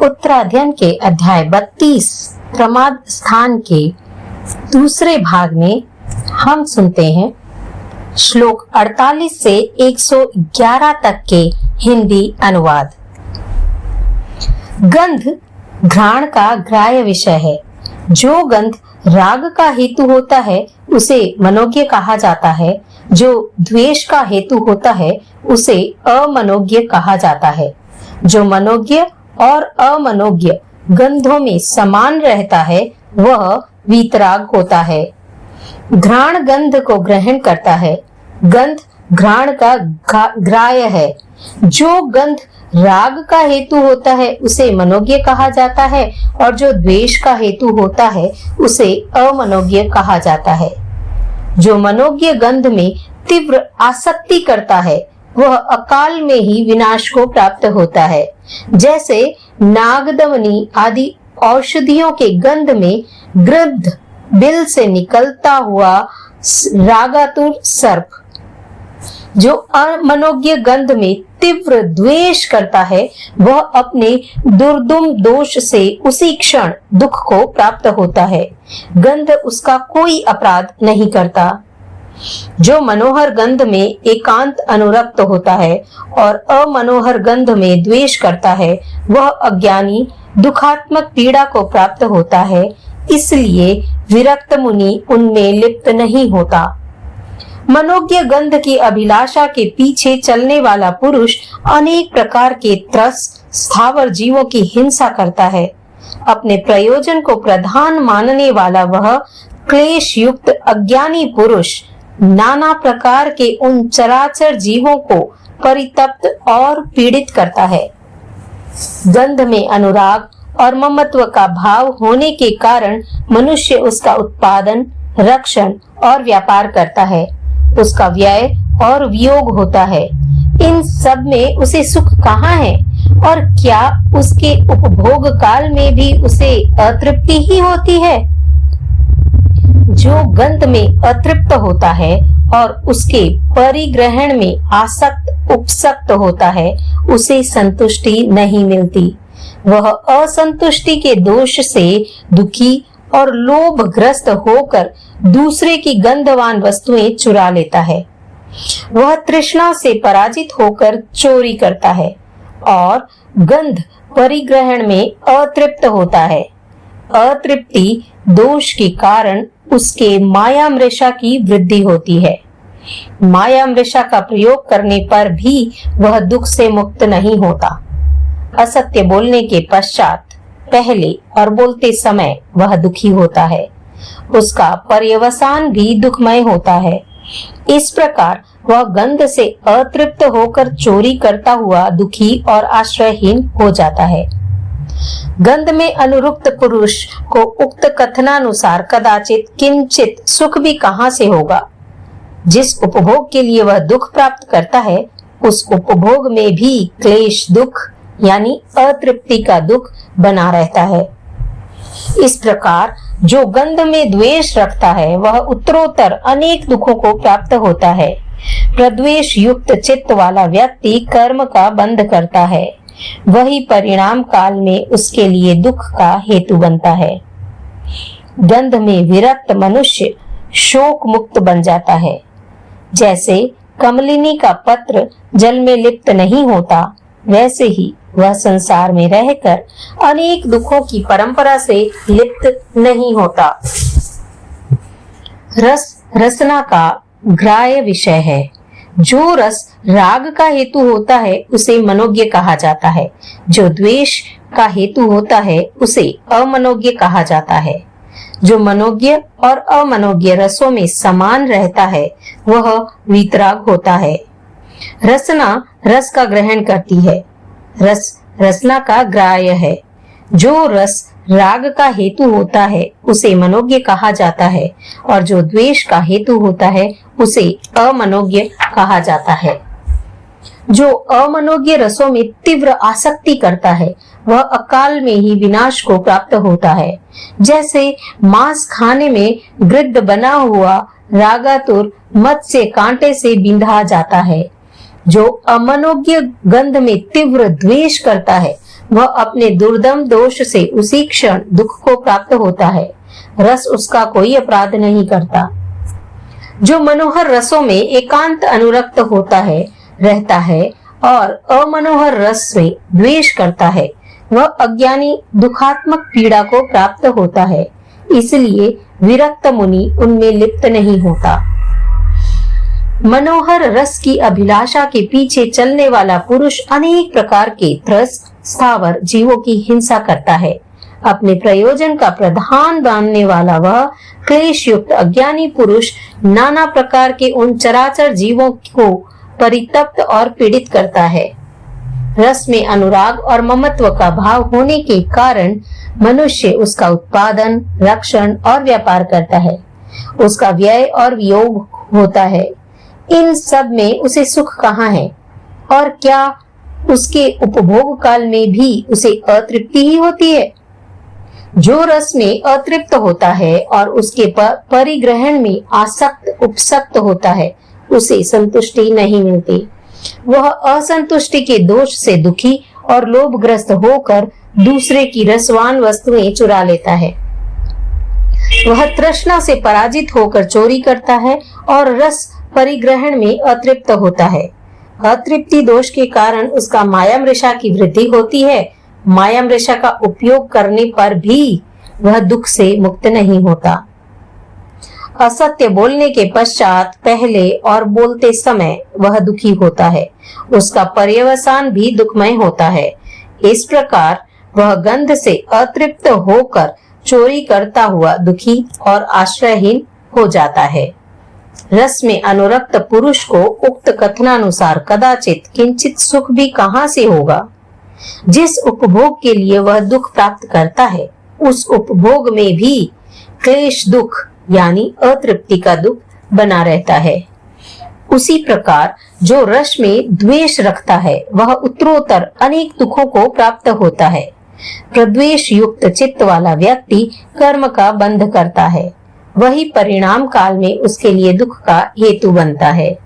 उत्तराध्ययन के अध्याय 32 प्रमाद स्थान के दूसरे भाग में हम सुनते हैं श्लोक 48 से 111 तक के हिंदी अनुवाद। गंध घ्राण का ग्राह्य विषय है। जो गंध राग का हेतु होता है उसे मनोज्ञ कहा जाता है। जो द्वेष का हेतु होता है उसे अमनोज्ञ कहा जाता है। जो मनोज्ञ और अमनोज्ञ गंधों में समान रहता है वह वीतराग होता है। घ्राण गंध को ग्रहण करता है। गंध घ्राण का ग्राह्य है। जो गंध राग का हेतु होता है उसे मनोज्ञ कहा जाता है और जो द्वेष का हेतु होता है उसे अमनोज्ञ कहा जाता है। जो मनोज्ञ गंध में तीव्र आसक्ति करता है वह अकाल में ही विनाश को प्राप्त होता है। जैसे नागदमनी आदि औषधियों के गंध में गृध्र बिल से निकलता हुआ रागातुर सर्प। जो अमनोज्ञ गंध में तीव्र द्वेष करता है वह अपने दुर्दुम दोष से उसी क्षण दुख को प्राप्त होता है। गंध उसका कोई अपराध नहीं करता। जो मनोहर गंध में एकांत अनुरक्त होता है और अमनोहर गंध में द्वेष करता है वह अज्ञानी दुखात्मक पीड़ा को प्राप्त होता है। इसलिए विरक्त मुनि उनमें लिप्त नहीं होता। मनोज्ञ गंध की अभिलाषा के पीछे चलने वाला पुरुष अनेक प्रकार के त्रस स्थावर जीवों की हिंसा करता है। अपने प्रयोजन को प्रधान मानने वाला वह क्लेश युक्त अज्ञानी पुरुष नाना प्रकार के उन चराचर जीवों को परितप्त और पीड़ित करता है। गंध में अनुराग और ममत्व का भाव होने के कारण मनुष्य उसका उत्पादन, रक्षण और व्यापार करता है। उसका व्यय और वियोग होता है। इन सब में उसे सुख कहाँ है और क्या उसके उपभोग काल में भी उसे अतृप्ति ही होती है? जो गंध में अतृप्त होता है और उसके परिग्रहण में आसक्त उपसक्त होता है उसे संतुष्टि नहीं मिलती। वह असंतुष्टि के दोष से दुखी और लोभग्रस्त होकर दूसरे की गंधवान वस्तुएं चुरा लेता है। वह तृष्णा से पराजित होकर चोरी करता है और गंध परिग्रहण में अतृप्त होता है। अतृप्ति दोष के कारण उसके माया मृषा की वृद्धि होती है। माया मृषा का प्रयोग करने पर भी वह दुख से मुक्त नहीं होता। असत्य बोलने के पश्चात पहले और बोलते समय वह दुखी होता है। उसका पर्यवसान भी दुखमय होता है। इस प्रकार वह गंध से अतृप्त होकर चोरी करता हुआ दुखी और आश्रयहीन हो जाता है। गंध में अनुरुक्त पुरुष को उक्त कथनानुसार कदाचित किंचित सुख भी कहां से होगा। जिस उपभोग के लिए वह दुख प्राप्त करता है उस उपभोग में भी क्लेश दुख यानी अतृप्ति का दुख बना रहता है। इस प्रकार जो गंध में द्वेष रखता है वह उत्तरोत्तर अनेक दुखों को प्राप्त होता है। प्रद्वेष युक्त चित्त वाला व्यक्ति कर्म का बंध करता है। वही परिणाम काल में उसके लिए दुख का हेतु बनता है। गंध में विरक्त मनुष्य शोक मुक्त बन जाता है। जैसे कमलिनी का पत्र जल में लिप्त नहीं होता वैसे ही वह संसार में रहकर अनेक दुखों की परंपरा से लिप्त नहीं होता। रस रसना का ग्राह्य विषय है। जो रस राग का हेतु होता है उसे मनोज्ञ कहा जाता है। जो द्वेष का हेतु होता है उसे अमनोज्ञ कहा जाता है। जो मनोज्ञ और अमनोज्ञ रसों में समान रहता है वह वीतराग होता है। रसना रस का ग्रहण करती है। रस रसना का ग्राह्य है। जो रस राग का हेतु होता है उसे मनोज्ञ कहा जाता है और जो द्वेष का हेतु होता है उसे अमनोज्ञ कहा जाता है। जो अमनोज्ञ रसों में तीव्र आसक्ति करता है वह अकाल में ही विनाश को प्राप्त होता है। जैसे मांस खाने में गृध्र बना हुआ रागातुर मत्स्य कांटे से बिंधा जाता है। जो अमनोज्ञ गंध में तीव्र द्वेष करता है वह अपने दुर्दम दोष से उसी क्षण दुख को प्राप्त होता है। रस उसका कोई अपराध नहीं करता। जो मनोहर रसों में एकांत अनुरक्त होता है, रहता है और अमनोहर रस से द्वेष करता है, वह अज्ञानी दुखात्मक पीड़ा को प्राप्त होता है। इसलिए विरक्त मुनि उनमें लिप्त नहीं होता। मनोहर रस की अभिलाषा के पीछे चलने वाला पुरुष अनेक प्रकार के त्रस्त स्थावर जीवों की हिंसा करता है। अपने प्रयोजन का प्रधान मानने वाला वह क्लेश युक्त अज्ञानी पुरुष नाना प्रकार के उन चराचर जीवों को परितप्त और पीड़ित करता है। रस में अनुराग और ममत्व का भाव होने के कारण मनुष्य उसका उत्पादन, रक्षण और व्यापार करता है। उसका व्यय और वियोग होता है। इन सब में उसे सुख कहाँ है? और क्या उसके उपभोग काल में भी उसे अतृप्ति ही होती है? जो रस में अतृप्त होता है और उसके परिग्रहण में आसक्त उपसक्त होता है, उसे संतुष्टि नहीं मिलती। वह असंतुष्टि के दोष से दुखी और लोभग्रस्त होकर दूसरे की रसवान वस्तुएं चुरा लेता है। वह तृष्णा से पराजित होकर चोरी करता है और रस परिग्रहण में अतृप्त होता है। अतृप्ति दोष के कारण उसका मायामृषा की वृद्धि होती है। मायामृषा का उपयोग करने पर भी वह दुख से मुक्त नहीं होता। असत्य बोलने के पश्चात पहले और बोलते समय वह दुखी होता है। उसका पर्यवसान भी दुखमय होता है। इस प्रकार वह गंध से अतृप्त होकर चोरी करता हुआ दुखी और आश्रयहीन हो जाता है। रस में अनुरक्त पुरुष को उक्त कथनानुसार कदाचित किंचित सुख भी कहाँ से होगा? जिस उपभोग के लिए वह दुख प्राप्त करता है, उस उपभोग में भी क्लेश दुख यानी अतृप्ति का दुख बना रहता है। उसी प्रकार जो रस में द्वेष रखता है, वह उत्तरोत्तर अनेक दुखों को प्राप्त होता है। प्रद्वेष युक्त चित्त वाला व्यक्ति कर्म का बंध करता है। वही परिणाम काल में उसके लिए दुख का हेतु बनता है।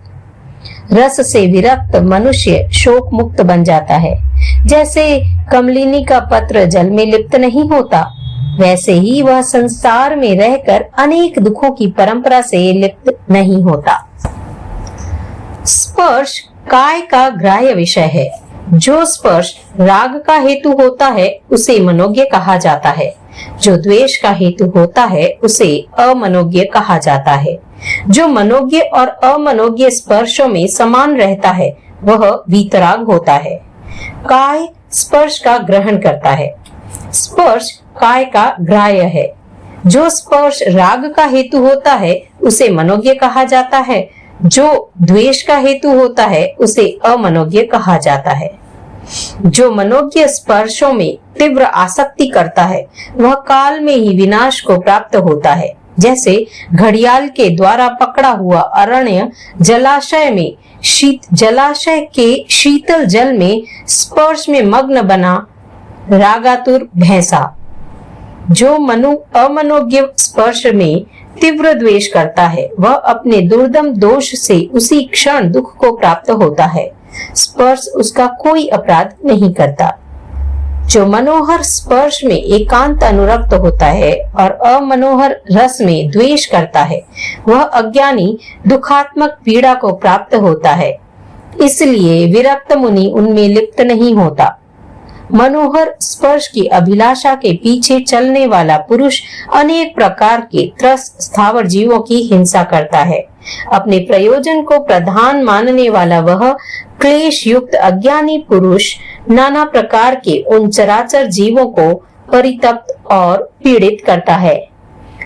रस से विरक्त मनुष्य शोक मुक्त बन जाता है। जैसे कमलिनी का पत्र जल में लिप्त नहीं होता, वैसे ही वह संसार में रहकर अनेक दुखों की परंपरा से लिप्त नहीं होता। स्पर्श काय का ग्राह्य विषय है। जो स्पर्श राग का हेतु होता है, उसे मनोज्ञ कहा जाता है। जो द्वेष का हेतु होता है, उसे अमनोज्ञ कहा जाता है। जो मनोज्ञ और अमनोज्ञ स्पर्शों में समान रहता है, वह वीतराग होता है। काय स्पर्श का ग्रहण करता है। स्पर्श काय का ग्राह्य है। जो स्पर्श राग का हेतु होता है, उसे मनोज्ञ कहा जाता है। जो द्वेष का हेतु होता है, उसे अमनोज्ञ कहा जाता है। जो मनोज्ञ स्पर्शों में तीव्र आसक्ति करता है, वह काल में ही विनाश को प्राप्त होता है। जैसे घड़ियाल के द्वारा पकड़ा हुआ अरण्य जलाशय में जलाशय के शीतल जल में स्पर्श में मग्न बना रागातुर भैंसा। जो अमनोज्ञ स्पर्श में तीव्र द्वेष करता है, वह अपने दुर्दम दोष से उसी क्षण दुख को प्राप्त होता है। स्पर्श उसका कोई अपराध नहीं करता। जो मनोहर स्पर्श में एकांत अनुरक्त होता है और अमनोहर रस में द्वेष करता है, वह अज्ञानी दुखात्मक पीड़ा को प्राप्त होता है। इसलिए विरक्त मुनि उनमें लिप्त नहीं होता। मनोहर स्पर्श की अभिलाषा के पीछे चलने वाला पुरुष अनेक प्रकार के त्रस्त स्थावर जीवों की हिंसा करता है। अपने प्रयोजन को प्रधान मानने वाला वह क्लेश युक्त अज्ञानी पुरुष नाना प्रकार के उन चराचर जीवों को परितप्त और पीड़ित करता है।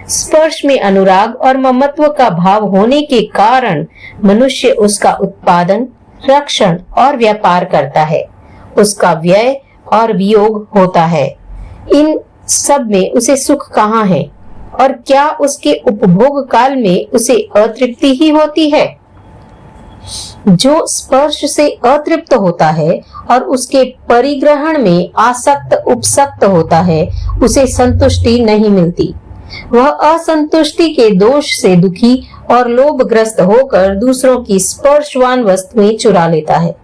स्पर्श में अनुराग और ममत्व का भाव होने के कारण मनुष्य उसका उत्पादन, रक्षण और व्यापार करता है। उसका व्यय और वियोग होता है। इन सब में उसे सुख कहाँ है? और क्या उसके उपभोग काल में उसे अतृप्ति ही होती है? जो स्पर्श से अतृप्त होता है और उसके परिग्रहण में आसक्त उपसक्त होता है, उसे संतुष्टि नहीं मिलती। वह असंतुष्टि के दोष से दुखी और लोभग्रस्त होकर दूसरों की स्पर्शवान वस्तुएं चुरा लेता है।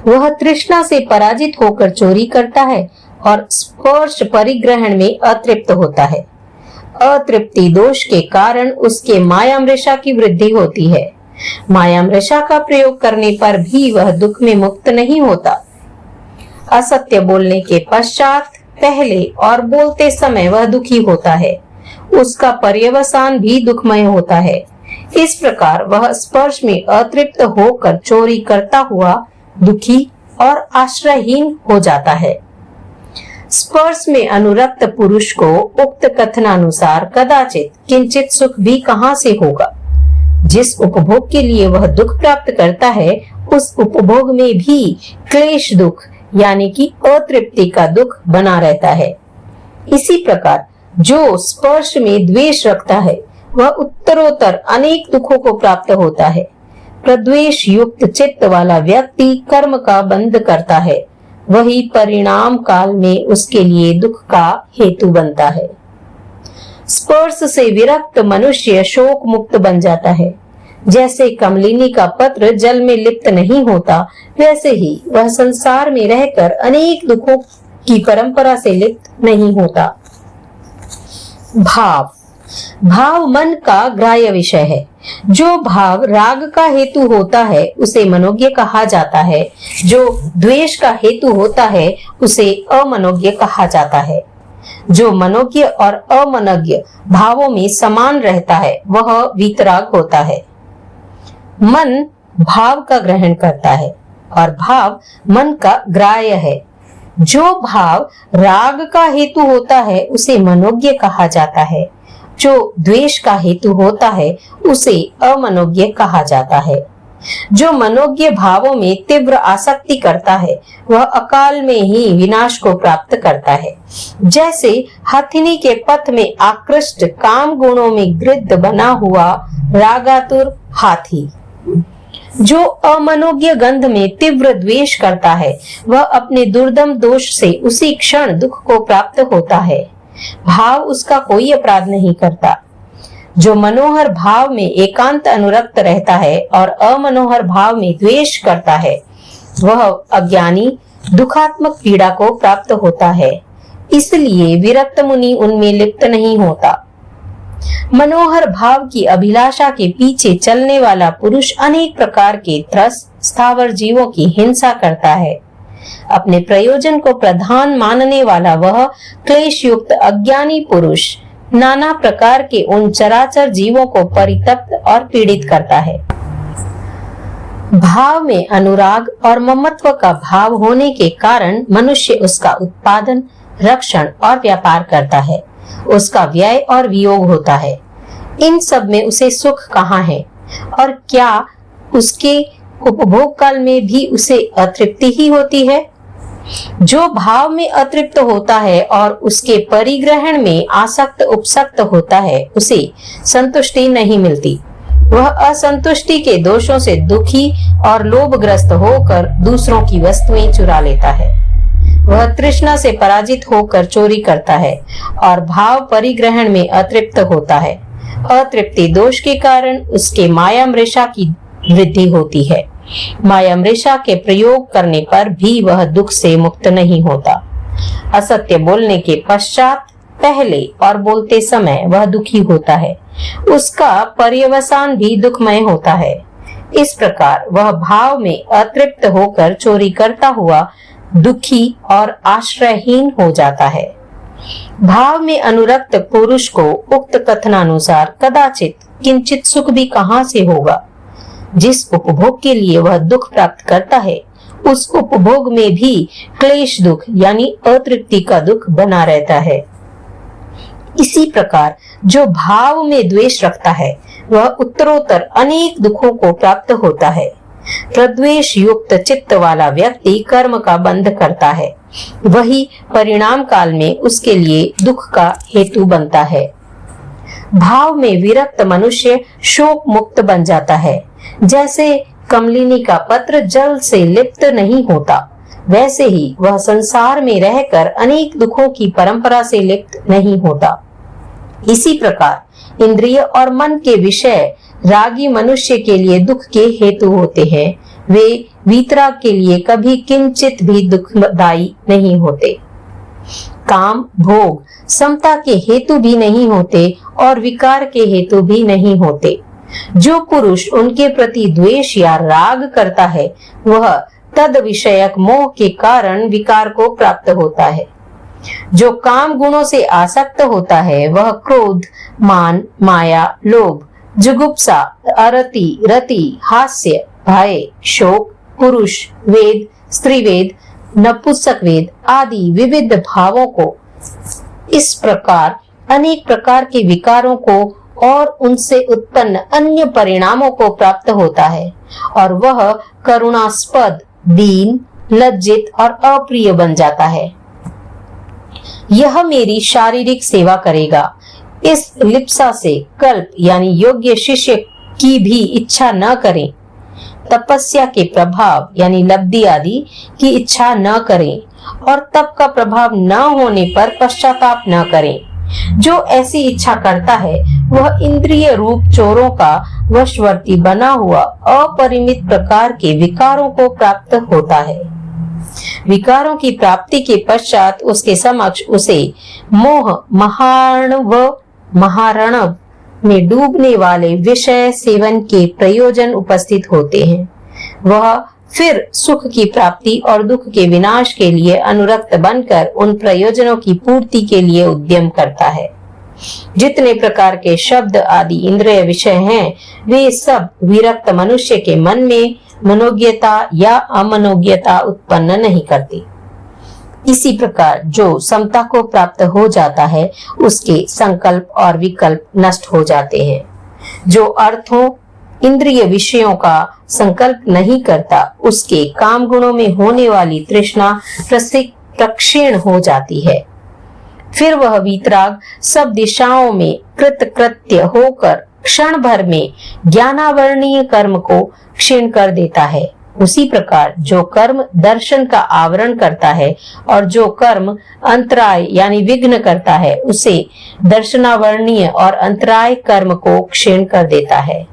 वह तृष्णा से पराजित होकर चोरी करता है और स्पर्श परिग्रहण में अतृप्त होता है। अतृप्ति दोष के कारण उसके मायामृषा की वृद्धि होती है। मायामृषा का प्रयोग करने पर भी वह दुख में मुक्त नहीं होता। असत्य बोलने के पश्चात, पहले और बोलते समय वह दुखी होता है। उसका पर्यवसान भी दुखमय होता है। इस प्रकार वह स्पर्श में अतृप्त होकर चोरी करता हुआ दुखी और आश्रयहीन हो जाता है। स्पर्श में अनुरक्त पुरुष को उक्त कथनानुसार कदाचित किंचित सुख भी कहां से होगा। जिस उपभोग के लिए वह दुख प्राप्त करता है, उस उपभोग में भी क्लेश दुख यानी कि अतृप्ति का दुख बना रहता है। इसी प्रकार जो स्पर्श में द्वेष रखता है, वह उत्तरोत्तर अनेक दुखों को प्राप्त होता है। प्रद्वेष युक्त चित्त वाला व्यक्ति कर्म का बंध करता है, वही परिणाम काल में उसके लिए दुख का हेतु बनता है। स्पर्श से विरक्त मनुष्य शोक मुक्त बन जाता है। जैसे कमलिनी का पत्र जल में लिप्त नहीं होता, वैसे ही वह संसार में रहकर अनेक दुखों की परंपरा से लिप्त नहीं होता। भाव भाव मन का ग्राह्य विषय है। जो भाव राग का हेतु होता है उसे मनोज्ञ कहा जाता है। जो द्वेष का हेतु होता है उसे अमनोज्ञ कहा जाता है। जो मनोज्ञ और अमनोज्ञ भावों में समान रहता है वह वीतराग होता है। मन भाव का ग्रहण करता है और भाव मन का ग्राह्य है। जो भाव राग का हेतु होता है उसे मनोज्ञ कहा जाता है। जो द्वेष का हेतु होता है उसे अमनोज्ञ कहा जाता है। जो मनोज्ञ भावों में तीव्र आसक्ति करता है वह अकाल में ही विनाश को प्राप्त करता है। जैसे हथिनी के पथ में आकृष्ट काम गुणों में गृद्ध बना हुआ रागातुर हाथी। जो अमनोज्ञ गंध में तीव्र द्वेष करता है वह अपने दुर्दम दोष से उसी क्षण दुख को प्राप्त होता है। भाव उसका कोई अपराध नहीं करता। जो मनोहर भाव में एकांत अनुरक्त रहता है और अमनोहर भाव में द्वेष करता है वह अज्ञानी दुखात्मक पीड़ा को प्राप्त होता है। इसलिए विरक्त मुनि उनमें लिप्त नहीं होता। मनोहर भाव की अभिलाषा के पीछे चलने वाला पुरुष अनेक प्रकार के त्रस्त स्थावर जीवों की हिंसा करता है। अपने प्रयोजन को प्रधान मानने वाला वह क्लेश युक्त अज्ञानी पुरुष नाना प्रकार के उन चराचर जीवों को परितप्त और पीड़ित करता है। भाव में अनुराग और ममत्व का भाव होने के कारण मनुष्य उसका उत्पादन, रक्षण और व्यापार करता है। उसका व्यय और वियोग होता है। इन सब में उसे सुख कहाँ है और क्या उसके उपभोग काल में भी उसे अतृप्ति ही होती है। जो भाव में अतृप्त होता है और उसके परिग्रहण में आसक्त उपसक्त होता है उसे संतुष्टि नहीं मिलती। वह असंतुष्टि के दोषों से दुखी और लोभग्रस्त होकर दूसरों की वस्तुएं चुरा लेता है। वह तृष्णा से पराजित होकर चोरी करता है और भाव परिग्रहण में अतृप्त होता है। अतृप्ति दोष के कारण उसके मायामृषा की वृद्धि होती है। मायामृषा के प्रयोग करने पर भी वह दुख से मुक्त नहीं होता। असत्य बोलने के पश्चात, पहले और बोलते समय वह दुखी होता है। उसका पर्यवसान भी दुखमय होता है। इस प्रकार वह भाव में अतृप्त होकर चोरी करता हुआ दुखी और आश्रयहीन हो जाता है। भाव में अनुरक्त पुरुष को उक्त कथनानुसार कदाचित किंचित सुख भी कहां से होगा। जिस उपभोग के लिए वह दुख प्राप्त करता है उस उपभोग में भी क्लेश दुख यानी अतृप्ति का दुख बना रहता है। इसी प्रकार जो भाव में द्वेष रखता है वह उत्तरोत्तर अनेक दुखों को प्राप्त होता है। प्रद्वेष युक्त चित्त वाला व्यक्ति कर्म का बंध करता है, वही परिणाम काल में उसके लिए दुख का हेतु बनता है। भाव में विरक्त मनुष्य शोक मुक्त बन जाता है। जैसे कमलिनी का पत्र जल से लिप्त नहीं होता, वैसे ही वह संसार में रहकर अनेक दुखों की परंपरा से लिप्त नहीं होता। इसी प्रकार इंद्रिय और मन के विषय रागी मनुष्य के लिए दुख के हेतु होते हैं। वे वीतराग के लिए कभी किंचित भी दुखदायी नहीं होते। काम भोग समता के हेतु भी नहीं होते और विकार के हेतु भी नहीं होते। जो पुरुष उनके प्रति द्वेष या राग करता है वह तद विषयक मोह के कारण विकार को प्राप्त होता है। जो काम गुणों से आसक्त होता है वह क्रोध, मान, माया, लोभ, जुगुप्सा, अरति, रति, हास्य, भय, शोक, पुरुष वेद, स्त्रीवेद, नपुंसक वेद आदि विविध भावों को, इस प्रकार अनेक प्रकार के विकारों को और उनसे उत्पन्न अन्य परिणामों को प्राप्त होता है और वह करुणास्पद, दीन, लज्जित और अप्रिय बन जाता है। यह मेरी शारीरिक सेवा करेगा, इस लिप्सा से कल्प यानी योग्य शिष्य की भी इच्छा न करें, तपस्या के प्रभाव यानी लब्धि आदि की इच्छा न करें और तप का प्रभाव न होने पर पश्चाताप न करें। जो ऐसी इच्छा करता है वह इंद्रिय रूप चोरों का वशवर्ती बना हुआ अपरिमित प्रकार के विकारों को प्राप्त होता है। विकारों की प्राप्ति के पश्चात उसके समक्ष उसे मोह महार्णव महारणव में डूबने वाले विषय सेवन के प्रयोजन उपस्थित होते हैं। वह फिर सुख की प्राप्ति और दुख के विनाश के लिए अनुरक्त बनकर उन प्रयोजनों की पूर्ति के लिए उद्यम करता है। जितने प्रकार के शब्द आदि इंद्रिय विषय हैं, वे सब विरक्त मनुष्य के मन में मनोज्ञता या अमनोज्ञता उत्पन्न नहीं करती। इसी प्रकार जो समता को प्राप्त हो जाता है उसके संकल्प और विकल्प नष्ट हो जाते हैं। जो अर्थों इंद्रिय विषयों का संकल्प नहीं करता उसके काम गुणों में होने वाली तृष्णा प्रक्षीण हो जाती है। फिर वह वीतराग सब दिशाओं में कृतकृत्य होकर क्षण भर में ज्ञानावरणीय कर्म को क्षीण कर देता है। उसी प्रकार जो कर्म दर्शन का आवरण करता है और जो कर्म अंतराय यानी विघ्न करता है उसे दर्शनावरणीय और अंतराय कर्म को क्षीण कर देता है।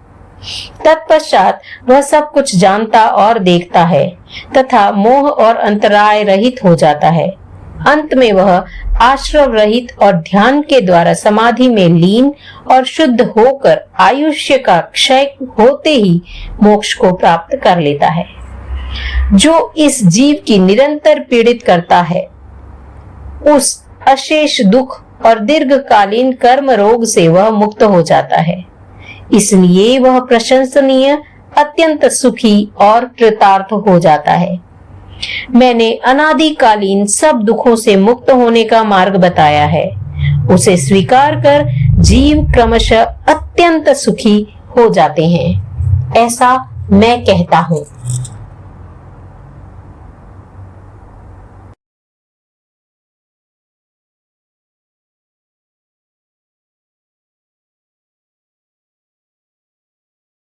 तत्पश्चात वह सब कुछ जानता और देखता है तथा मोह और अंतराय रहित हो जाता है। अंत में वह आश्रव रहित और ध्यान के द्वारा समाधि में लीन और शुद्ध होकर आयुष्य का क्षय होते ही मोक्ष को प्राप्त कर लेता है। जो इस जीव की निरंतर पीड़ित करता है उस अशेष दुख और दीर्घकालीन कर्म रोग से वह मुक्त हो जाता है। इसलिए वह प्रशंसनीय, अत्यंत सुखी और कृतार्थ हो जाता है। मैंने अनादिकालीन सब दुखों से मुक्त होने का मार्ग बताया है। उसे स्वीकार कर जीव क्रमशः अत्यंत सुखी हो जाते हैं, ऐसा मैं कहता हूँ।